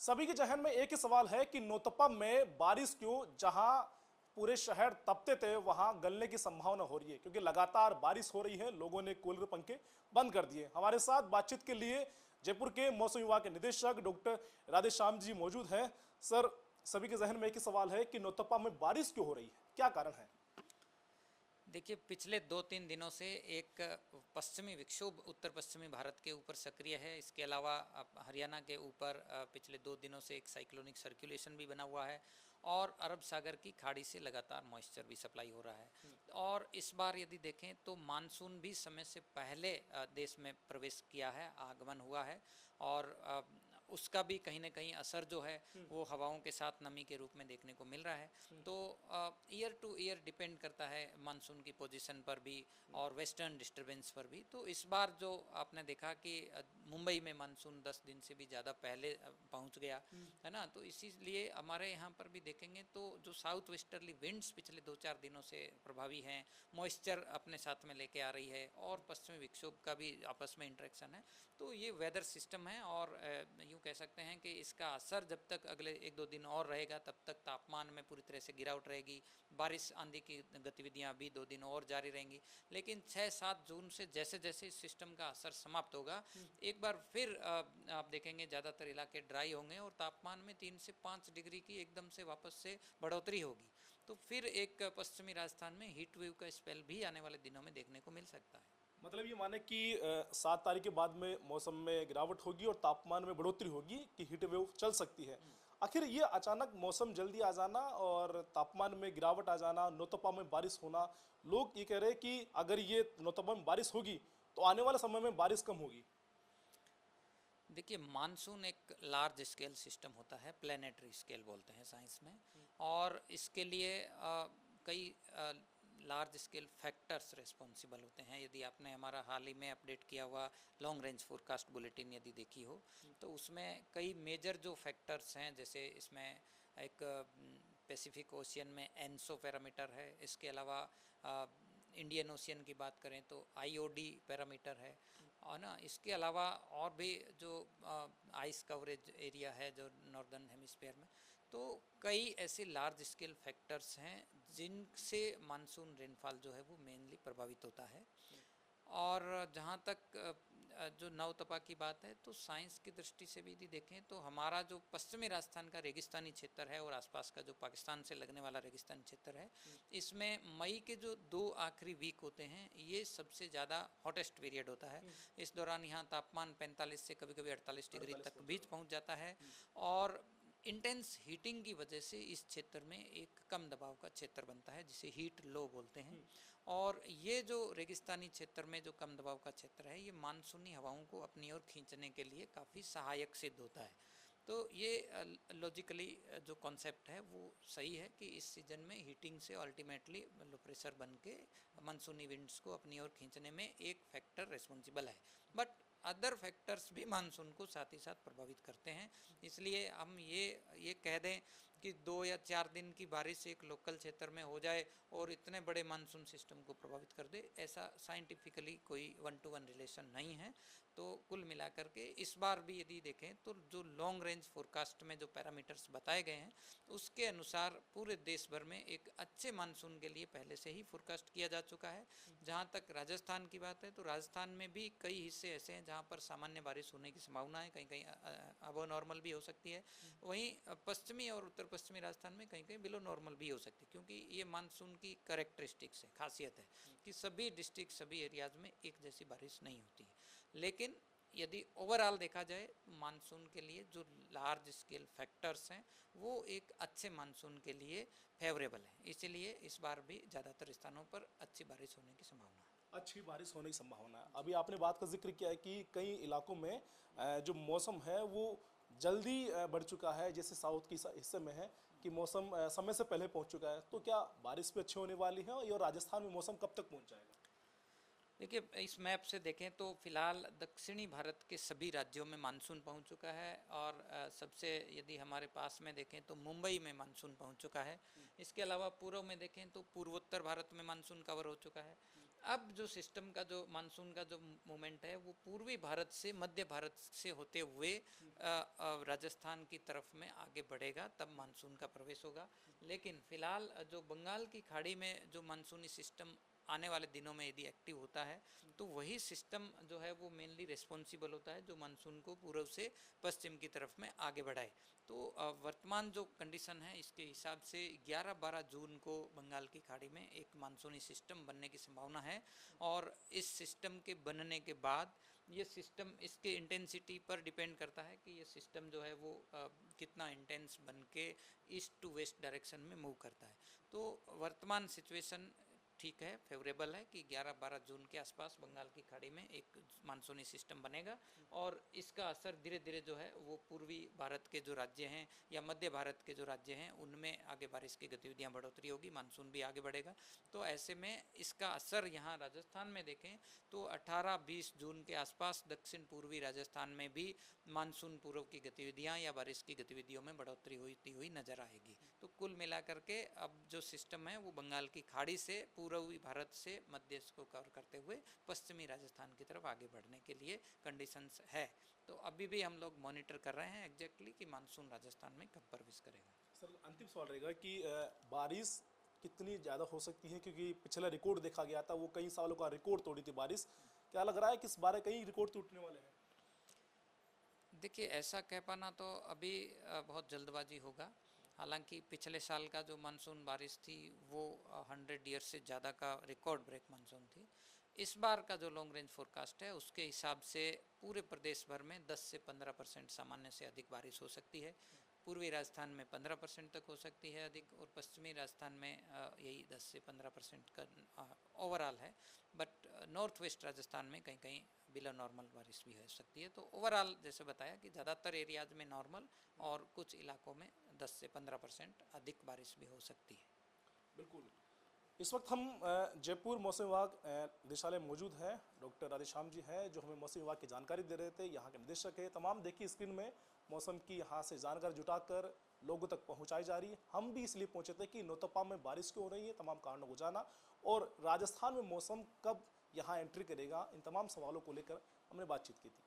सभी के जहन में एक ही सवाल है कि नोतपा में बारिश क्यों, जहां पूरे शहर तपते थे वहां गलने की संभावना हो रही है, क्योंकि लगातार बारिश हो रही है। लोगों ने कूलर पंखे बंद कर दिए। हमारे साथ बातचीत के लिए जयपुर के मौसम विभाग के निदेशक डॉक्टर राधेश्याम जी मौजूद हैं। सर, सभी के जहन में एक ही सवाल है कि नोतपा में बारिश क्यों हो रही है, क्या कारण है? देखिए, पिछले 2-3 दिनों से एक पश्चिमी विक्षोभ उत्तर पश्चिमी भारत के ऊपर सक्रिय है। इसके अलावा हरियाणा के ऊपर पिछले 2 दिनों से एक साइक्लोनिक सर्कुलेशन भी बना हुआ है और अरब सागर की खाड़ी से लगातार मॉइस्चर भी सप्लाई हो रहा है। और इस बार यदि देखें तो मानसून भी समय से पहले देश में प्रवेश किया है, आगमन हुआ है और उसका भी कहीं ना कहीं असर जो है वो हवाओं के साथ नमी के रूप में देखने को मिल रहा है। तो ईयर टू ईयर डिपेंड करता है मानसून की पोजीशन पर भी और वेस्टर्न डिस्टरबेंस पर भी। तो इस बार जो आपने देखा कि मुंबई में मानसून 10 दिन से भी ज़्यादा पहले पहुंच गया है ना, तो इसीलिए हमारे यहाँ पर भी देखेंगे तो जो साउथ वेस्टर्ली विंड्स पिछले 2-4 दिनों से प्रभावी हैं, मॉइस्चर अपने साथ में लेके आ रही है और पश्चिमी विक्षोभ का भी आपस में इंटरेक्शन है। तो ये वेदर सिस्टम है और यूँ कह सकते हैं कि इसका असर जब तक अगले 1-2 दिन और रहेगा तब तक तापमान में पूरी तरह से गिरावट रहेगी। बारिश आंधी की गतिविधियां भी 2 दिन और जारी रहेंगी। लेकिन 6-7 जून से जैसे जैसे इस सिस्टम का असर समाप्त होगा, एक बार फिर आप देखेंगे ज़्यादातर इलाके ड्राई होंगे और तापमान में 3 से 5 डिग्री की एकदम से वापस से बढ़ोतरी होगी। तो फिर एक पश्चिमी राजस्थान में हीट वेव का स्पेल भी आने वाले दिनों में देखने को मिल सकता है। मतलब ये माने कि 7 तारीख के बाद में मौसम में गिरावट होगी और तापमान में बढ़ोतरी होगी, कि हीट वेव चल सकती है। आखिर ये अचानक मौसम जल्दी आ जाना और तापमान में गिरावट आ जाना, नौतपा में बारिश होना, लोग ये कह रहे हैं कि अगर ये नौतपा में बारिश होगी तो आने वाले समय में बारिश कम होगी। देखिए, मानसून एक लार्ज स्केल सिस्टम होता है, प्लानिटरी स्केल बोलते हैं साइंस में। और इसके लिए कई लार्ज स्केल फैक्टर्स रिस्पॉन्सिबल होते हैं। यदि आपने हमारा हाल ही में अपडेट किया हुआ लॉन्ग रेंज फोरकास्ट बुलेटिन यदि देखी हो तो उसमें कई मेजर जो फैक्टर्स हैं, जैसे इसमें एक पैसिफिक ओशियन में एनसो पैरामीटर है। इसके अलावा इंडियन ओशियन की बात करें तो आईओडी पैरामीटर है और ना, इसके अलावा और भी जो आइस कवरेज एरिया है जो नॉर्दर्न हेमिस्फीयर में, तो कई ऐसे लार्ज स्केल फैक्टर्स हैं जिनसे मानसून रेनफॉल जो है वो मेनली प्रभावित होता है। और जहाँ तक जो नवतपा की बात है, तो साइंस की दृष्टि से भी यदि देखें तो हमारा जो पश्चिमी राजस्थान का रेगिस्तानी क्षेत्र है और आसपास का जो पाकिस्तान से लगने वाला रेगिस्तानी क्षेत्र है, इसमें मई के जो 2 आखिरी वीक होते हैं ये सबसे ज़्यादा हॉटेस्ट पीरियड होता है। इस दौरान यहाँ तापमान 45 से कभी कभी 48 डिग्री तक बीच पहुँच जाता है और इंटेंस हीटिंग की वजह से इस क्षेत्र में एक कम दबाव का क्षेत्र बनता है जिसे हीट लो बोलते हैं। और ये जो रेगिस्तानी क्षेत्र में जो कम दबाव का क्षेत्र है, ये मानसूनी हवाओं को अपनी ओर खींचने के लिए काफ़ी सहायक सिद्ध होता है। तो ये लॉजिकली जो कॉन्सेप्ट है वो सही है कि इस सीजन में हीटिंग से अल्टीमेटली लो प्रेशर बन के मानसूनी विंड्स को अपनी ओर खींचने में एक फैक्टर रिस्पॉन्सिबल है। बट अदर फैक्टर्स भी मानसून को साथ ही साथ प्रभावित करते हैं। इसलिए हम ये कह दें कि 2 या 4 दिन की बारिश एक लोकल क्षेत्र में हो जाए और इतने बड़े मानसून सिस्टम को प्रभावित कर दे, ऐसा साइंटिफिकली कोई 1-to-1 रिलेशन नहीं है। तो कुल मिलाकर के इस बार भी यदि देखें तो जो लॉन्ग रेंज फोरकास्ट में जो पैरामीटर्स बताए गए हैं उसके अनुसार पूरे देश भर में एक अच्छे मानसून के लिए पहले से ही फोरकास्ट किया जा चुका है। जहाँ तक राजस्थान की बात है तो राजस्थान में भी कई हिस्से ऐसे हैं जहाँ पर सामान्य बारिश होने की संभावना है, कहीं कहीं अबव नॉर्मल भी हो सकती है। वहीं पश्चिमी और उत्तर पश्चिमी राजस्थान में कहीं कहीं बिलो नॉर्मल भी हो सकती है, क्योंकि ये मानसून की करेक्टरिस्टिक्स है, खासियत है कि सभी डिस्ट्रिक्ट सभी एरियाज में एक जैसी बारिश नहीं होती है। लेकिन यदि ओवरऑल देखा जाए मानसून के लिए जो लार्ज स्केल फैक्टर्स हैं वो एक अच्छे मानसून के लिए फेवरेबल है। इसलिए इस बार भी ज़्यादातर स्थानों पर अच्छी बारिश होने की संभावना है। अच्छी बारिश होने की संभावना है। अभी आपने बात का जिक्र किया है कि कई इलाकों में जो मौसम है वो जल्दी बढ़ चुका है, जैसे साउथ की हिस्से में है कि मौसम समय से पहले पहुंच चुका है। तो क्या बारिश भी अच्छी होने वाली है और राजस्थान में मौसम कब तक पहुंच जाएगा? देखिए, इस मैप से देखें तो फिलहाल दक्षिणी भारत के सभी राज्यों में मानसून पहुंच चुका है और सबसे यदि हमारे पास में देखें तो मुंबई में मानसून पहुंच चुका है। इसके अलावा पूर्व में देखें तो पूर्वोत्तर भारत में मानसून कवर हो चुका है। अब जो सिस्टम का जो मानसून का जो मूवमेंट है वो पूर्वी भारत से मध्य भारत से होते हुए राजस्थान की तरफ में आगे बढ़ेगा, तब मानसून का प्रवेश होगा। लेकिन फिलहाल जो बंगाल की खाड़ी में जो मानसूनी सिस्टम आने वाले दिनों में यदि एक्टिव होता है तो वही सिस्टम जो है वो मेनली रिस्पॉन्सिबल होता है जो मानसून को पूर्व से पश्चिम की तरफ में आगे बढ़ाए। तो वर्तमान जो कंडीशन है इसके हिसाब से 11-12 जून को बंगाल की खाड़ी में एक मानसूनी सिस्टम बनने की संभावना है, और इस सिस्टम के बनने के बाद ये सिस्टम इसके इंटेंसिटी पर डिपेंड करता है कि ये सिस्टम जो है वो कितना इंटेंस बन के ईस्ट टू वेस्ट डायरेक्शन में मूव करता है। तो वर्तमान सिचुएशन ठीक है, फेवरेबल है कि 11-12 जून के आसपास बंगाल की खाड़ी में एक मानसूनी सिस्टम बनेगा, और इसका असर धीरे धीरे जो है वो पूर्वी भारत के जो राज्य हैं या मध्य भारत के जो राज्य हैं उनमें आगे बारिश की गतिविधियां बढ़ोतरी होगी, मानसून भी आगे बढ़ेगा। तो ऐसे में इसका असर यहाँ राजस्थान में देखें तो 18-20 जून के आसपास दक्षिण पूर्वी राजस्थान में भी मानसून पूर्व की गतिविधियां या बारिश की गतिविधियों में बढ़ोतरी होती हुई नजर आएगी। तो कुल मिलाकर के अब जो सिस्टम है वो बंगाल की खाड़ी से पूर्वी भारत से मध्य को कवर करते हुए पश्चिमी राजस्थान की तरफ आगे बढ़ने के लिए कंडीशंस है। तो अभी भी हम लोग मॉनिटर कर रहे हैं एग्जैक्टली कि मानसून राजस्थान में कब प्रवेश करेगा। सर अंतिम सवाल रहेगा कि बारिश कितनी ज़्यादा हो सकती है, क्योंकि पिछला रिकॉर्ड देखा गया था वो कई सालों का रिकॉर्ड तोड़ी थी बारिश। क्या लग रहा है कि इस बार कई रिकॉर्ड टूटने वाले हैं? देखिए, ऐसा कह पाना तो अभी बहुत जल्दबाजी होगा। हालांकि पिछले साल का जो मानसून बारिश थी वो 100 ईयर्स से ज़्यादा का रिकॉर्ड ब्रेक मानसून थी। इस बार का जो लॉन्ग रेंज फोरकास्ट है उसके हिसाब से पूरे प्रदेश भर में 10 से 15% सामान्य से अधिक बारिश हो सकती है। पूर्वी राजस्थान में 15% तक हो सकती है अधिक, और पश्चिमी राजस्थान में यही 10 से 15% का ओवरऑल है। बट नॉर्थ वेस्ट राजस्थान में कहीं कहीं बिलो नॉर्मल बारिश भी हो सकती है। तो ओवरऑल जैसे बताया कि ज़्यादातर एरियाज में नॉर्मल और कुछ इलाकों में 10 से 15% अधिक बारिश भी हो सकती है। बिल्कुल। इस वक्त हम जयपुर मौसम विभाग निदेशालय मौजूद है। डॉक्टर राधेश्याम जी हैं जो हमें मौसम विभाग की जानकारी दे रहे थे, यहाँ के निदेशक है। तमाम देखिए स्क्रीन में मौसम की यहाँ से जानकारी जुटाकर लोगों तक पहुँचाई जा रही है। हम भी इसलिए पहुँचे थे कि नौतपा में बारिश क्यों हो रही है, तमाम कारणों को जाना, और राजस्थान में मौसम कब यहाँ एंट्री करेगा, इन तमाम सवालों को लेकर हमने बातचीत की थी।